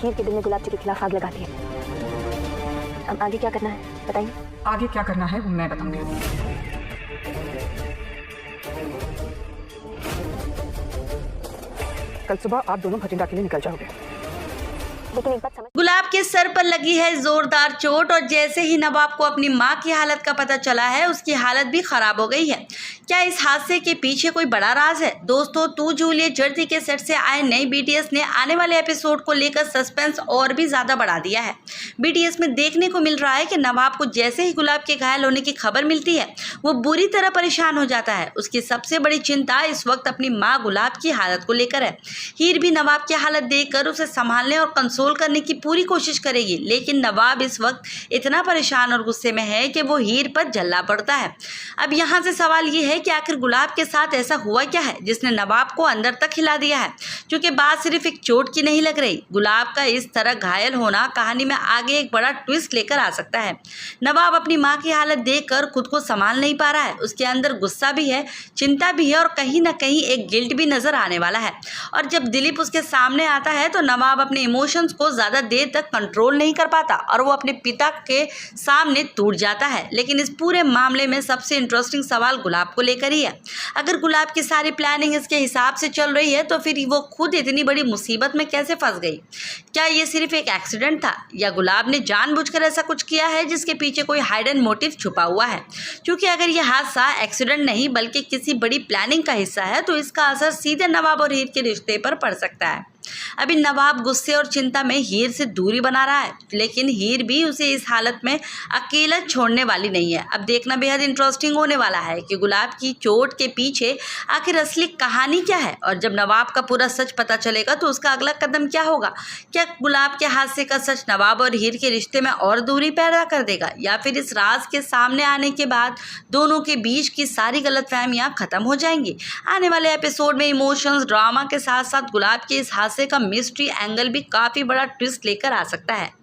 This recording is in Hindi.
हीर के दिल में गुलाब जी के खिलाफ आग लगाती है। अब आगे क्या करना है बताइए। आगे क्या करना है वो मैं बताऊंगी। कल सुबह आप दोनों भटिंडा के लिए निकल जाओगे। लेकिन एक बात समझ, गुलाब के सर पर लगी है जोरदार चोट और जैसे ही नवाब को अपनी मां की हालत का पता चला है उसकी हालत भी खराब हो गई है। क्या इस हादसे के पीछे कोई बड़ा राज है? दोस्तों, तू जूलियट जर्सी के सेट से आए नई बीटीएस ने आने वाले एपिसोड को लेकर सस्पेंस और भी ज्यादा बढ़ा दिया है। बीटीएस में देखने को मिल रहा है कि नवाब को जैसे ही गुलाब के घायल होने की खबर मिलती है वो बुरी तरह परेशान हो जाता है। उसकी सबसे बड़ी चिंता इस वक्त अपनी माँ गुलाब की हालत को लेकर है। हीर भी नवाब की हालत देखकर उसे संभालने और कंसोल करने की पूरी कोशिश करेगी, लेकिन नवाब इस वक्त इतना परेशान और गुस्से में है कि वो हीर पर जल्ला पड़ता है। अब यहाँ से सवाल ये है कि आखिर गुलाब के साथ ऐसा हुआ क्या है जिसने नवाब को अंदर तक हिला दिया है, क्योंकि बात सिर्फ एक चोट की नहीं लग रही। गुलाब का इस तरह घायल होना कहानी में आगे एक बड़ा ट्विस्ट लेकर आ सकता है। नवाब अपनी माँ की हालत देखकर खुद को संभाल नहीं पा रहा है। उसके अंदर गुस्सा भी है, चिंता भी है और कहीं ना कहीं एक गिल्ट भी नजर आने वाला है। और जब दिलीप उसके सामने आता है तो नवाब अपने इमोशंस को ज्यादा देर तक कंट्रोल नहीं कर पाता और वो अपने पिता के सामने टूट जाता है। लेकिन इस पूरे मामले में सबसे इंटरेस्टिंग सवाल गुलाब को लेकर ही है। अगर गुलाब की सारी प्लानिंग इसके हिसाब से चल रही है तो फिर वो खुद इतनी बड़ी मुसीबत में कैसे फंस गई? क्या ये सिर्फ एक एक्सीडेंट था या गुलाब ने जानबूझकर ऐसा कुछ किया है जिसके पीछे कोई हाइडन मोटिव छुपा हुआ है? क्योंकि अगर यह हादसा एक्सीडेंट नहीं बल्कि किसी बड़ी प्लानिंग का हिस्सा है तो इसका असर सीधे नवाब और हीर के रिश्ते पर पड़ सकता है। अभी नवाब गुस्से और चिंता में हीर से दूरी बना रहा है, लेकिन हीर भी उसे इस हालत में अकेला छोड़ने वाली नहीं है। अब देखना बेहद इंटरेस्टिंग होने वाला है कि गुलाब की चोट के पीछे आखिर असली कहानी क्या है और जब नवाब का पूरा सच पता चलेगा तो उसका अगला कदम क्या होगा। क्या गुलाब के हादसे का सच नवाब और हीर के रिश्ते में और दूरी पैदा कर देगा या फिर इस राज के सामने आने के बाद दोनों के बीच की सारी गलतफहमियां खत्म हो जाएंगी? आने वाले एपिसोड में इमोशंस ड्रामा के साथ साथ गुलाब के इस हादसे का मिस्ट्री एंगल भी काफी बड़ा ट्विस्ट लेकर आ सकता है।